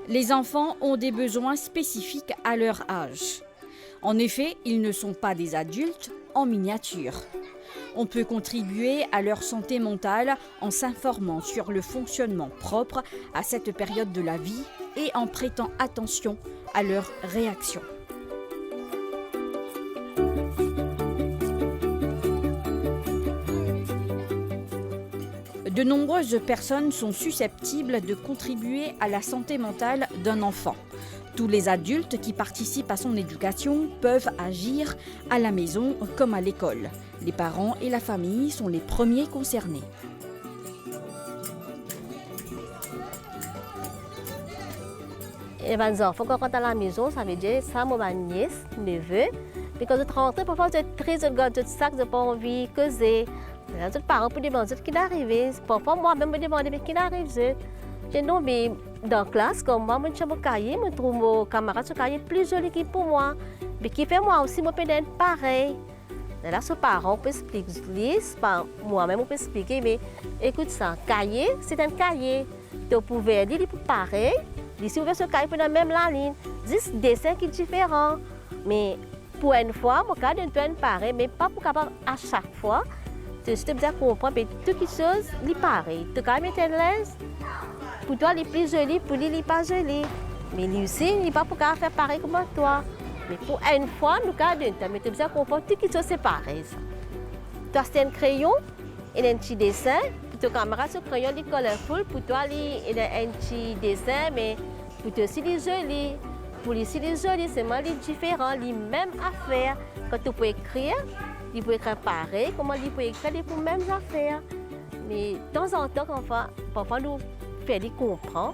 Les enfants ont des besoins spécifiques à leur âge. En effet, ils ne sont pas des adultes en miniature. On peut contribuer à leur santé mentale en s'informant sur le fonctionnement propre à cette période de la vie et en prêtant attention à leurs réactions. De nombreuses personnes sont susceptibles de contribuer à la santé mentale d'un enfant. Tous les adultes qui participent à son éducation peuvent agir à la maison comme à l'école. Les parents et la famille sont les premiers concernés. Et les enfants, quand on est à la maison, ça veut dire ça, ma nièce, neveu. Mais quand je rentre, parfois, je suis triste, je regarde tout ça, je n'ai pas envie de causer. Les parents peuvent demander ce qui arrive. Parfois, moi-même, je me demande ce qui arrive. J'ai nommé dans la classe, comme moi, je suis cahier, je trouve mon camarade sur cahier plus joli que pour moi. Mais qui fait moi aussi, je peux être pareil. Et là, ce parent peut expliquer, moi-même, on peut expliquer, mais écoute ça, cahier, c'est un cahier. Tu pouvais dire pour pareil. Si vous ce cahier pour la même ligne, 10 dessins qui sont différents. Mais pour une fois, mon cas d'un peu pareil, mais pas pour capable à chaque fois. Tu dois comprendre que toutes les choses sont pareilles. Tu dois mettre à l'aise. Pour toi, les plus jolis, pour lui, il n'est pas joli. Mais lui aussi, il n'est pas pour faire pareil comme toi. Mais pour une fois, nous mais tu dois comprendre que toutes les choses sont pareilles. Toi, c'est un crayon et un petit dessin. Pour ton camarade, ce crayon est colorful. Pour toi, il y a un petit dessin, mais pour toi aussi, il est joli. Pour lui aussi, il est joli. C'est vraiment différent, les mêmes affaires. Quand tu peux écrire, il peut écrire pareil, comment il peut écrire les mêmes affaires. Mais de temps en temps, parfois nous faisons comprendre.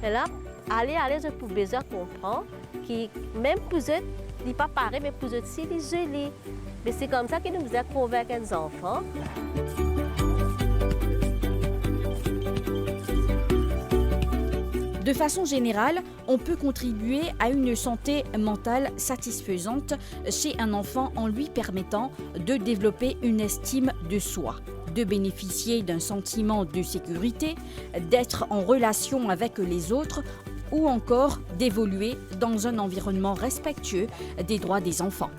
Et là, aller, je peux besoin comprendre que même pour eux, il n'est pas pareil, mais pour eux aussi, il est joli. Mais c'est comme ça que nous avons convaincu les enfants. De façon générale, on peut contribuer à une santé mentale satisfaisante chez un enfant en lui permettant de développer une estime de soi, de bénéficier d'un sentiment de sécurité, d'être en relation avec les autres ou encore d'évoluer dans un environnement respectueux des droits des enfants.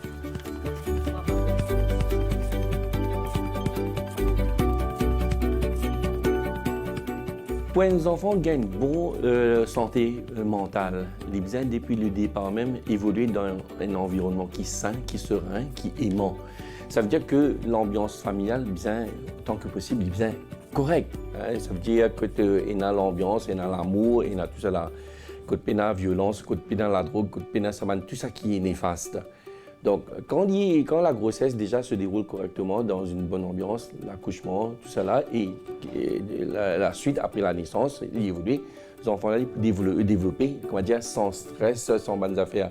Pour les enfants qui ont une bonne santé mentale, ils doivent depuis le départ même évoluer dans un environnement qui est sain, qui est serein, qui est aimant. Ça veut dire que l'ambiance familiale, tant que possible, est bien correcte. Ça veut dire que tu as l'ambiance, tu as l'amour, tu as tout cela. Que tu as la violence, que tu as la drogue, que tu as tout ça qui est néfaste. Donc, quand la grossesse déjà se déroule correctement dans une bonne ambiance, l'accouchement, tout ça et la suite après la naissance, il évolue, les enfants peuvent développer, comment dire, sans stress, sans bonnes affaires,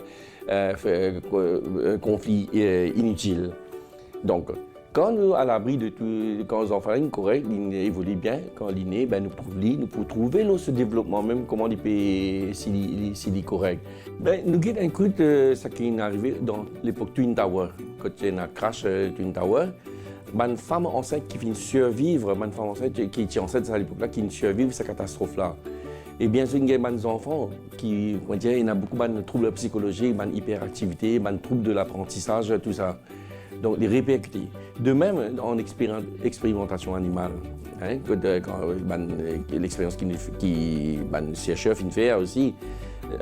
conflits inutiles. Donc, quand nous à l'abri de tout, quand les enfants sont corrects, ils évoluent bien, quand ils naissent, nous pouvons trouver ce développement même, comment ils peuvent, s'il est correct. Nous avons écouté ce qui est arrivé dans l'époque Twin Tower. Quand il y a un crash Twin Tower, une femme enceinte qui finit survivre, une femme enceinte qui est enceinte à l'époque-là, qui survivre cette catastrophe-là. Et bien sûr, il y a des enfants qui, il y a beaucoup de troubles psychologiques, d'hyperactivité, de troubles de l'apprentissage, tout ça. Donc, les répercuter. De même, en expérimentation animale, l'expérience qui chercheur fait aussi,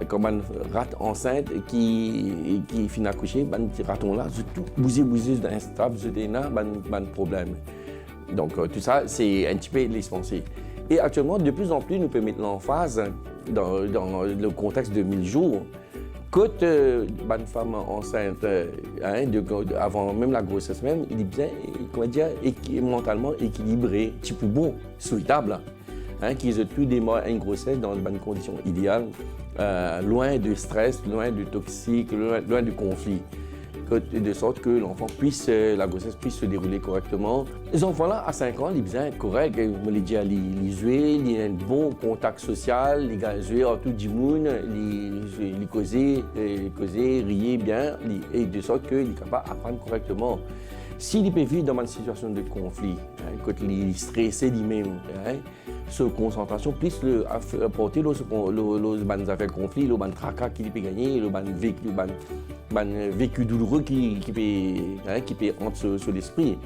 comme une rate enceinte qui finit accoucher, ces ratons-là, tout bousé, instable, c'est un problème. Donc, tout ça, c'est un petit peu l'essentiel. Et actuellement, de plus en plus, nous pouvons mettre l'emphase dans le contexte de 1000 jours. Quand une femme enceinte, avant même la grossesse même, il est bien, mentalement équilibré, petit peu bon, souhaitable, qu'ils aient pu démarrer une grossesse dans de bonnes conditions idéales, loin de stress, loin de toxique, loin de conflit. De sorte que l'enfant la grossesse puisse se dérouler correctement. Les enfants-là, à 5 ans, ils sont bien corrects. On les dit à les jouer, ils ont un bon contact social, les gars jouer à tout le monde, les causer, rier bien, et de sorte qu'ils sont capables d'apprendre correctement. S'ils peuvent vivre dans une situation de conflit, quand ils sont stressés lui-même, se concentration plus le apporter le ban affaires conflit le ban tracas qui peut gagner le ban vécu douloureux qui peut entre sur l'esprit.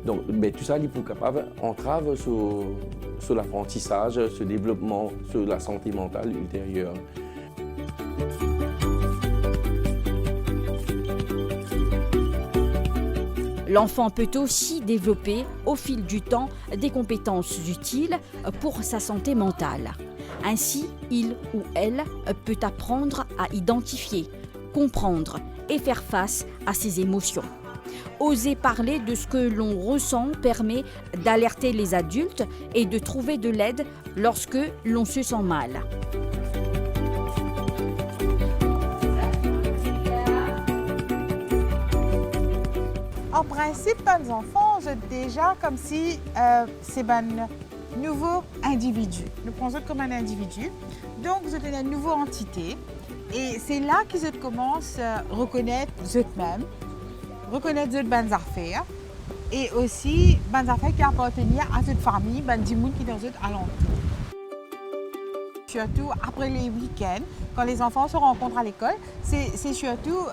Donc tout ça il est capable entrave sur l'apprentissage, sur le développement, sur la santé mentale ultérieure. L'enfant peut aussi développer au fil du temps des compétences utiles pour sa santé mentale. Ainsi, il ou elle peut apprendre à identifier, comprendre et faire face à ses émotions. Oser parler de ce que l'on ressent permet d'alerter les adultes et de trouver de l'aide lorsque l'on se sent mal. En principe, les enfants, c'est déjà comme si c'est un nouveau individu. Nous prenons comme un individu. Donc, c'est une nouvelle entité. Et c'est là qu'ils commencent à reconnaître eux-mêmes, reconnaître leurs bonnes affaires et aussi bonnes affaires qui appartiennent à cette famille, des gens qui sont dans cette alentour. Surtout après les week-ends, quand les enfants se rencontrent à l'école, c'est surtout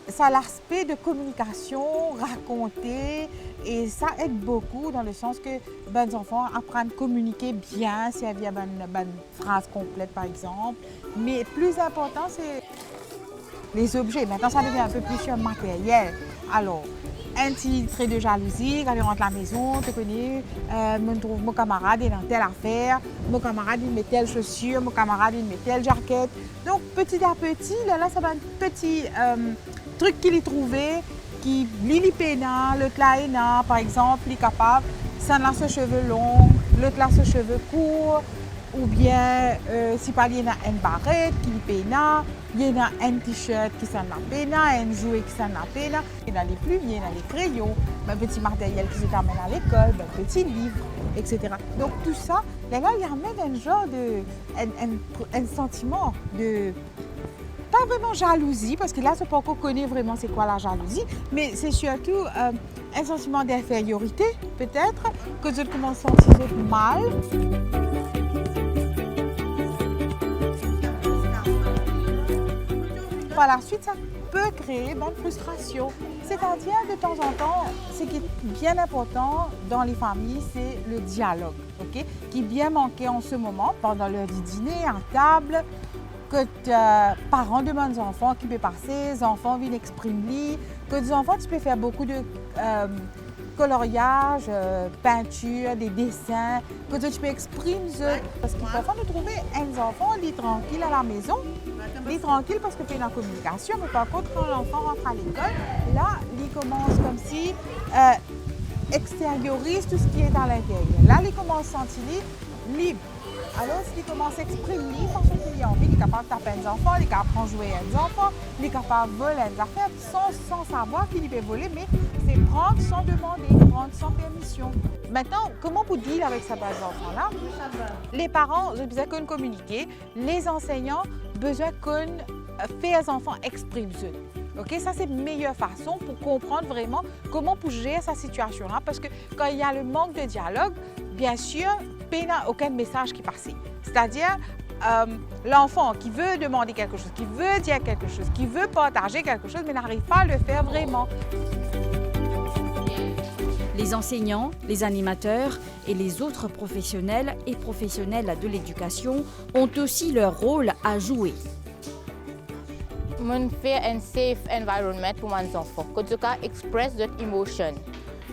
ça l'aspect de communication, raconter, et ça aide beaucoup dans le sens que les enfants apprennent à communiquer bien, s'il y a une phrase complète par exemple. Mais plus important, c'est les objets. Maintenant, ça devient un peu plus matériel. Alors, un petit trait de jalousie, quand il rentre à la maison, tu connais, mon camarade est dans telle affaire, mon camarade il met telle chaussure, mon camarade il met telle jaquette. Donc, petit à petit, là ça va un petit truc qu'il a trouvé, qui Lili Pena, l'autre là est là, par exemple, il est capable, ça a ses cheveux longs, l'autre là ses cheveux courts, ou bien si pas il y a une barrette qui est pena, il y a un t-shirt qui s'en a pena, un jouet qui s'en a pena, il y a les plumes, il y a les crayons, un petit matériel qui se t'amène à l'école, un petit livre, etc. Donc tout ça, là il amène un genre de, un sentiment de, pas vraiment jalousie, parce que là, c'est pas qu'on connaît vraiment c'est quoi la jalousie, mais c'est surtout un sentiment d'infériorité, peut-être, que je commence à sentir mal. Par la suite, ça peut créer une frustration. C'est-à-dire, de temps en temps, ce qui est bien important dans les familles, c'est le dialogue, okay? Qui est bien manqué en ce moment, pendant l'heure du dîner, à table, que les parents demandent aux enfants qui peuvent passer, les enfants viennent exprimer, que les enfants, tu peux faire beaucoup de coloriage, peinture, des dessins, que tu peux exprimer. Parce qu'il est important de trouver un enfant qui est tranquille à la maison, il est tranquille parce que tu es dans la communication, mais par contre, quand l'enfant rentre à l'école, là, il commence comme si extériorise tout ce qui est à l'intérieur. Là, il commence à se sentir libre. Alors, s'il commence à exprimer, parce qu'il a envie, il est capable de taper les enfants, il est capable de jouer avec les enfants, il est capable de voler les affaires sans savoir qu'il peut voler, mais c'est prendre sans demander, prendre sans permission. Maintenant, comment vous dire avec ces enfants-là? Les parents ont besoin qu'on communique, les enseignants ont besoin qu'on fait les enfants exprimer. Okay? Ça, c'est la meilleure façon pour comprendre vraiment comment pour gérer cette situation-là, parce que quand il y a le manque de dialogue, bien sûr, il n'y a aucun message qui passe. C'est-à-dire, l'enfant qui veut demander quelque chose, qui veut dire quelque chose, qui veut partager quelque chose, mais n'arrive pas à le faire vraiment. Les enseignants, les animateurs et les autres professionnels et professionnelles de l'éducation ont aussi leur rôle à jouer. Je fais un safe environment pour mes enfants, que tu peux exprimer leurs émotions.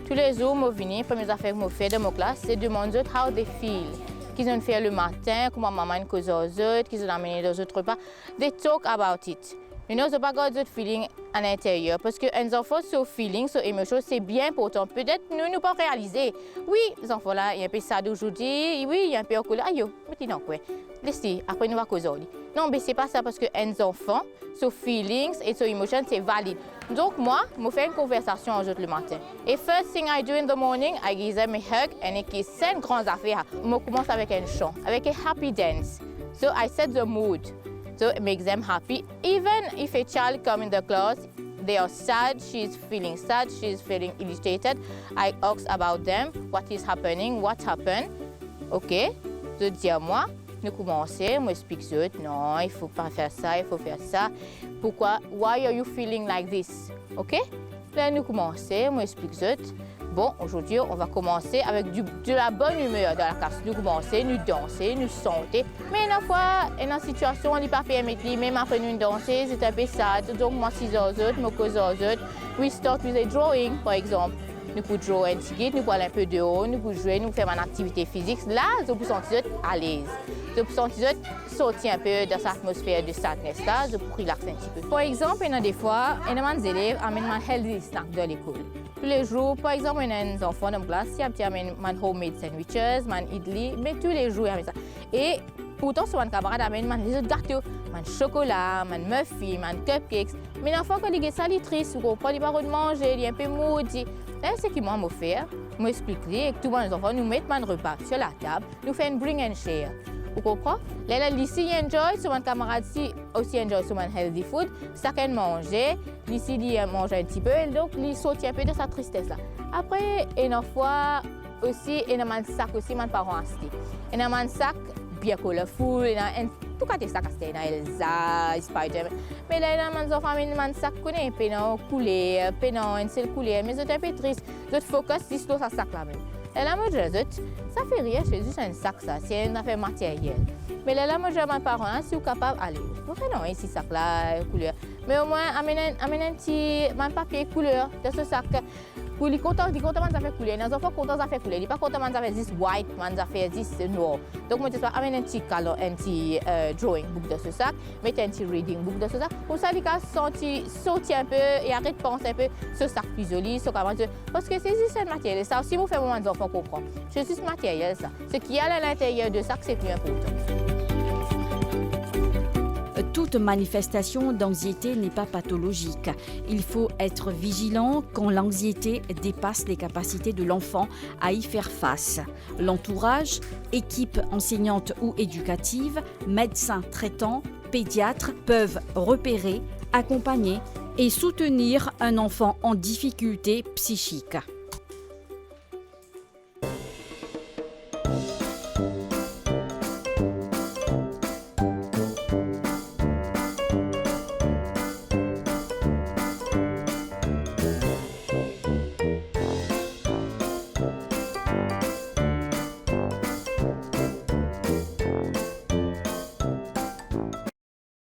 Tous les jours, je viens, la première affaire que je fais dans ma classe, c'est de demander how they feel. Qu'ils ont fait le matin, comment maman cause aux autres, qu'ils ont amené aux autres repas. They talk about it. You know, c'est pas good feeling à l'intérieur. Parce que les enfants, ce feeling, ce émotion, c'est bien important. Peut-être nous ne pas réaliser. Oui, les enfants là, il y a un peu ça d'aujourd'hui. Oui, il y a un peu en couleur. Aïe, petit non quoi. Laissez, après nous va causer. Non, mais c'est pas ça parce que les enfants, ce feelings et ce émotion, c'est valide. Donc moi, je fais une conversation en le matin. Et first thing I do in the morning, I give them a hug and it's 5 grandes affaires. Je commence avec un chant, avec un happy dance. So I set the mood. So it makes them happy. Even if a child comes in the class, they are sad, she's feeling irritated, I ask about them, what is happening, what happened. OK, je dis à moi, nous commençons, moi explique non, il faut pas faire ça, il faut faire ça. Pourquoi? Why are you feeling like this? OK? Là, nous commençons, moi explique bon, aujourd'hui, on va commencer avec de la bonne humeur dans la classe. Nous commençons, nous danser, nous chanter. Mais une fois, dans la situation, on n'est pas permettre, même après nous danser, c'est un peu sad. Donc, moi, 6 heures, moi, 15 heures, we start with a drawing, par exemple. Nous pouvons jouer un petit guide, nous pouvons aller un peu dehors, nous pouvons jouer, nous faire une activité physique. Là, je peux sentir à l'aise. Je peux sentir sortir un peu de cette atmosphère de sadness là, je peux relaxer un petit peu. Par exemple, il y a des fois, il y a des élèves qui amènent un healthy snack dans l'école. Tous les jours, par exemple, il y a des enfants dans la classe qui amènent un homemade sandwiches, un idli, mais tous les jours, ils amènent ça. Et pourtant, sur un camarade amène des autres gâteaux, un chocolat, un muffin, un cupcakes. Mais l'enfant, quand il est ça, il est triste, il ne peut pas manger, il est un peu maudit. Là, ce qu'il m'a offert, je m'explique et tous les enfants nous mettent un repas sur la table, nous faisons un bring and share. Vous comprenez? Là, ici, il enjoy, sur mon camarade ici aussi enjoy sur mon healthy food. Chacun mange, ici, il mange un petit peu, donc il saute un peu de sa tristesse-là. Après, une fois aussi, il y a un sac aussi, mes parents acheté. Il y a un sac bien colorful, il y a un tout cas des sacs achetés, il y a Elsa, Spider-Man. Mais là, il y a un enfant, il y a un sac qui est pénant, coulé, pénant, une seule couleur, mais c'est un peu triste. Je focus sur ce sac-là même. Et là, moi, ça fait rien, c'est juste un sac, ça, c'est une affaire matérielle. Mais là, moi, je dis à mes parents, si vous êtes capable, allez, vous faites non, ici, sac là, couleur. Mais au moins, amenez un petit papier couleur de ce sac. Pour les contents, de faire couleur. Les enfants contents de faire couleur. Ils ne sont pas contents de faire 10 white, de faire 10 noir. Donc, moi, je dis, amenez un petit drawing book de ce sac, mettez un petit reading book de ce sac. Comme ça, les gars sortent un peu et arrêtent de penser un peu ce sac plus joli, parce que c'est juste un matériel. Ça aussi, vous faites moment des enfants comprendre. C'est juste matériel, ça. Ce qu'il y a à l'intérieur de sac, c'est plus important. Toute manifestation d'anxiété n'est pas pathologique. Il faut être vigilant quand l'anxiété dépasse les capacités de l'enfant à y faire face. L'entourage, équipe enseignante ou éducative, médecins traitants, pédiatres peuvent repérer, accompagner et soutenir un enfant en difficulté psychique.